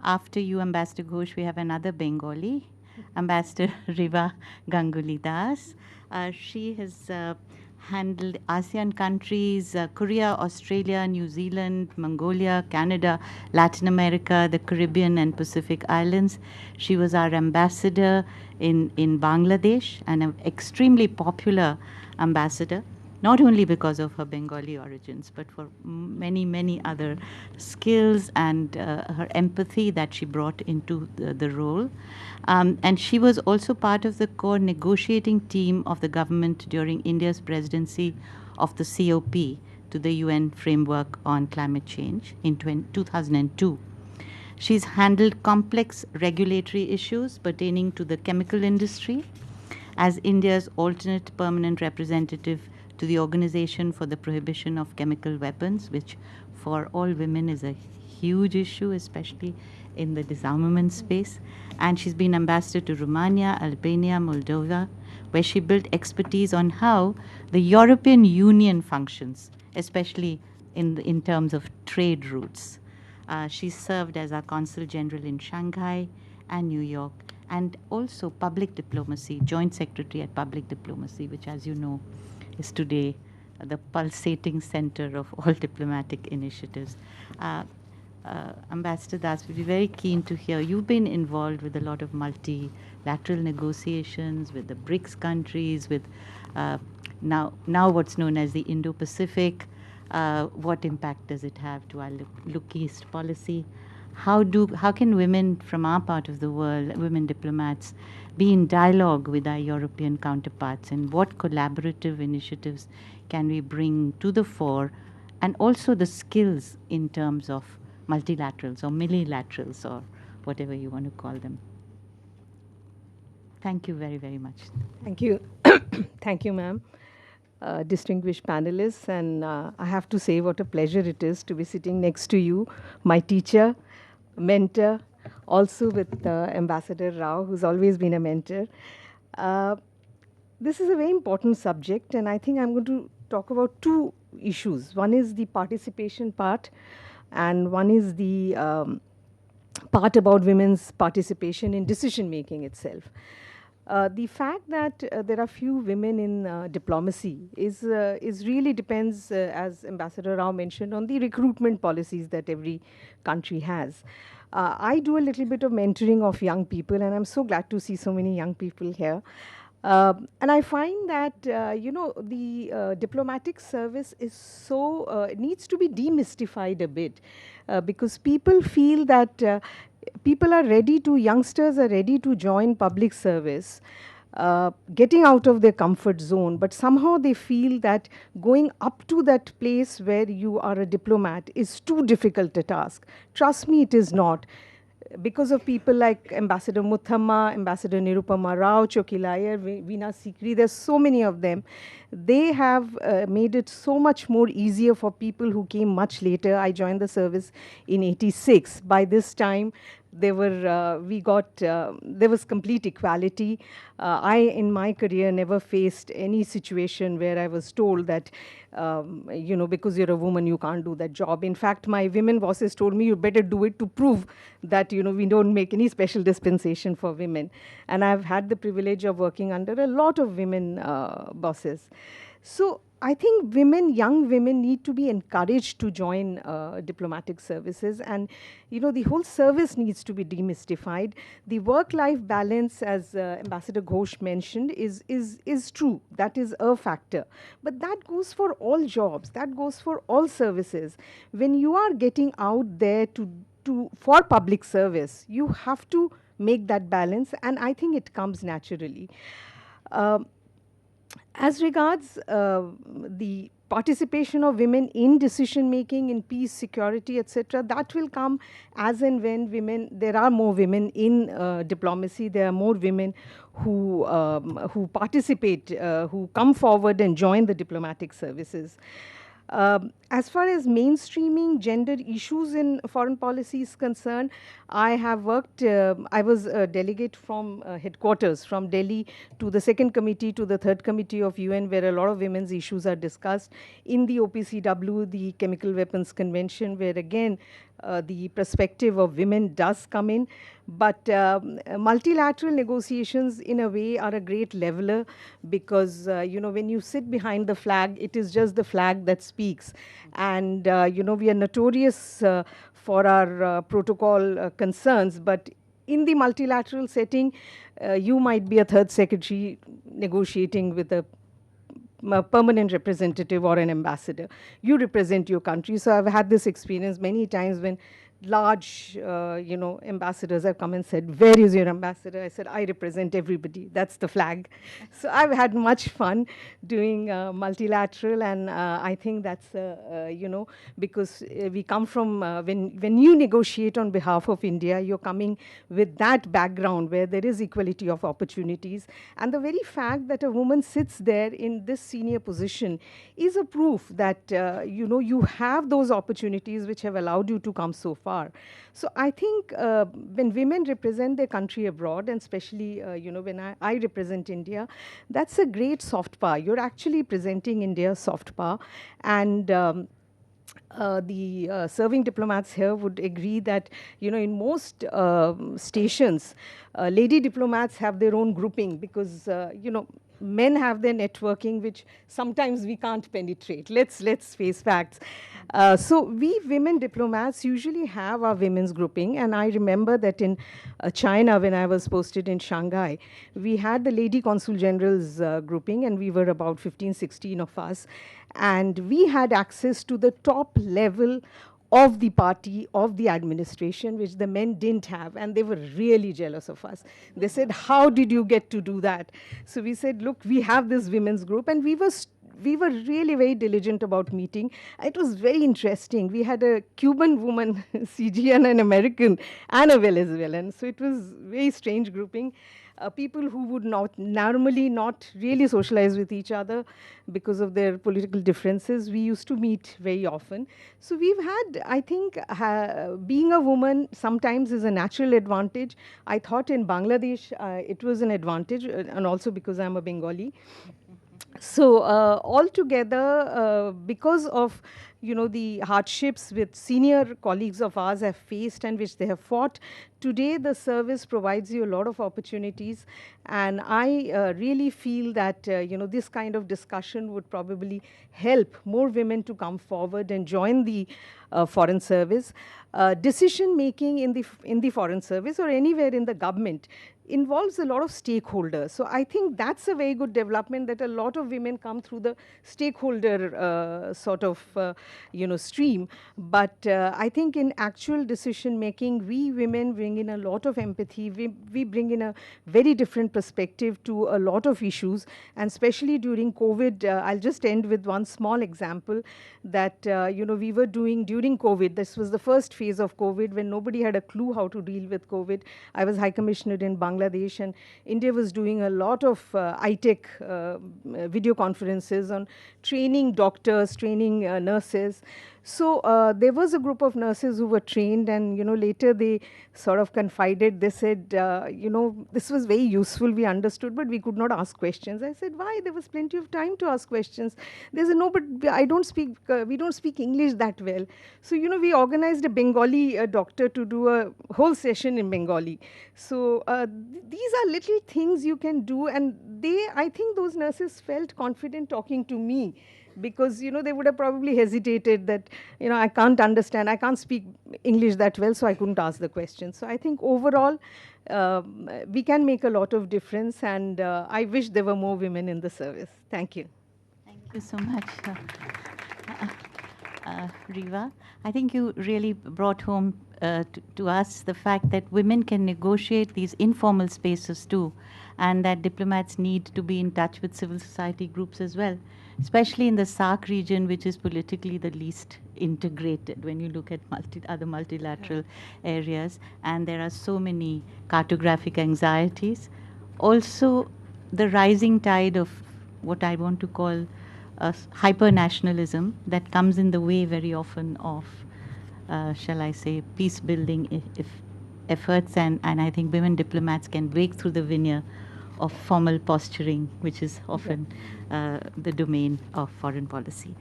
After you, Ambassador Ghosh, we have another Bengali, Ambassador Riva Ganguly Das. She has handled ASEAN countries, Korea, Australia, New Zealand, Mongolia, Canada, Latin America, the Caribbean, and Pacific Islands. She was our ambassador in Bangladesh, and an extremely popular ambassador, not only because of her Bengali origins, but for many, many other skills and her empathy that she brought into the role. And she was also part of the core negotiating team of the government during India's presidency of the COP to the UN framework on climate change in 2002. She's handled complex regulatory issues pertaining to the chemical industry as India's alternate permanent representative to the Organization for the Prohibition of Chemical Weapons, which for all women is a huge issue, especially in the disarmament space. And she's been ambassador to Romania, Albania, Moldova, where she built expertise on how the European Union functions, especially in terms of trade routes. She served as our consul general in Shanghai and New York, and also public diplomacy, joint secretary at public diplomacy, which, as you know, is today the pulsating center of all diplomatic initiatives. Ambassador Das, we'd be very keen to hear. You've been involved with a lot of multilateral negotiations with the BRICS countries, with now what's known as the Indo-Pacific. What impact does it have to our look East policy? How can women from our part of the world, women diplomats, be in dialogue with our European counterparts, and what collaborative initiatives can we bring to the fore, and also the skills in terms of multilaterals or millilaterals or whatever you want to call them. Thank you very, very much. Thank you. Thank you, ma'am. Distinguished panelists, and I have to say what a pleasure it is to be sitting next to you, my teacher, mentor, also with Ambassador Rao, who's always been a mentor. This is a very important subject, and I think I'm going to talk about two issues. One is the participation part, and one is the part about women's participation in decision making itself. The fact that there are few women in diplomacy is really depends, as Ambassador Rao mentioned, on the recruitment policies that every country has. I do a little bit of mentoring of young people, and I'm so glad to see so many young people here. And I find that the diplomatic service is so it needs to be demystified a bit, because people feel that youngsters are ready to join public service, getting out of their comfort zone, but somehow they feel that going up to that place where you are a diplomat is too difficult a task. Trust me, it is not. Because of people like Ambassador Muthamma, Ambassador Nirupama Rao, Chokila Iyer, Veena Sikri, there's so many of them. They have made it so much more easier for people who came much later. I joined the service in '86. By this time, there was complete equality. I, in my career, never faced any situation where I was told that, because you're a woman, you can't do that job. In fact, my women bosses told me, you better do it to prove that, we don't make any special dispensation for women. And I've had the privilege of working under a lot of women bosses. So I think young women need to be encouraged to join diplomatic services, and the whole service needs to be demystified. The work-life balance, as Ambassador Ghosh mentioned, is true. That is a factor, but that goes for all jobs. That goes for all services. When you are getting out there for public service, you have to make that balance, and I think it comes naturally. As regards the participation of women in decision making, in peace, security, etc., that will come as and when there are more women in diplomacy. There are more women who participate, who come forward and join the diplomatic services. As far as mainstreaming gender issues in foreign policy is concerned, I have worked, I was a delegate from headquarters, from Delhi to the second committee to the third committee of UN, where a lot of women's issues are discussed. In the OPCW, the Chemical Weapons Convention, where again, the perspective of women does come in. But multilateral negotiations, in a way, are a great leveler because, when you sit behind the flag, it is just the flag that speaks. And, we are notorious for our protocol concerns, but in the multilateral setting, you might be a third secretary negotiating with a permanent representative or an ambassador. You represent your country. So I've had this experience many times when large, ambassadors have come and said, "Where is your ambassador?" I said, "I represent everybody. That's the flag." So I've had much fun doing multilateral, and I think that's, because we come from, when you negotiate on behalf of India, you're coming with that background where there is equality of opportunities. And the very fact that a woman sits there in this senior position is a proof that, you have those opportunities which have allowed you to come so far. So I think when women represent their country abroad, and especially, when I represent India, that's a great soft power. You're actually presenting India's soft power. And the serving diplomats here would agree that, in most stations, lady diplomats have their own grouping because, men have their networking, which sometimes we can't penetrate. Let's face facts. So we women diplomats usually have our women's grouping, and I remember that in China, when I was posted in Shanghai, we had the Lady Consul General's grouping, and we were about 15, 16 of us, and we had access to the top level of the party, of the administration, which the men didn't have, and they were really jealous of us. They said, "How did you get to do that?" So we said, "Look, we have this women's group," and we were really very diligent about meeting. It was very interesting. We had a Cuban woman, CG, and an American, and a Venezuelan. So it was very strange grouping. People who would normally not really socialize with each other because of their political differences. We used to meet very often. So we've had, I think, being a woman sometimes is a natural advantage. I thought in Bangladesh it was an advantage, and also because I'm a Bengali. So altogether, because of the hardships with senior colleagues of ours have faced and which they have fought, today the service provides you a lot of opportunities, and I really feel that this kind of discussion would probably help more women to come forward and join the foreign service. Decision making in the foreign service or anywhere in the government involves a lot of stakeholders. So I think that's a very good development, that a lot of women come through the stakeholder sort of stream. But I think in actual decision making, we women bring in a lot of empathy. We bring in a very different perspective to a lot of issues, and especially during COVID. I'll just end with one small example that we were doing during COVID. This was the first phase of COVID when nobody had a clue how to deal with COVID. I was High Commissioner in Bangladesh, and India was doing a lot of ITech video conferences on training doctors, training nurses. So there was a group of nurses who were trained, and later they sort of confided. They said, this was very useful. We understood, but we could not ask questions. I said, why? There was plenty of time to ask questions. They said, no, but I don't speak. We don't speak English that well. So we organized a Bengali doctor to do a whole session in Bengali. So these are little things you can do, and I think those nurses felt confident talking to me, because they would have probably hesitated that I can't understand, I can't speak English that well, so I couldn't ask the question. So I think overall we can make a lot of difference, and I wish there were more women in the service. Thank you. Thank you so much, Riva. I think you really brought home to us the fact that women can negotiate these informal spaces too, and that diplomats need to be in touch with civil society groups as well, especially in the SAARC region, which is politically the least integrated when you look at other multilateral areas. And there are so many cartographic anxieties. Also, the rising tide of what I want to call hyper-nationalism that comes in the way very often of, shall I say, peace-building efforts. And I think women diplomats can break through the veneer of formal posturing, which is often the domain of foreign policy.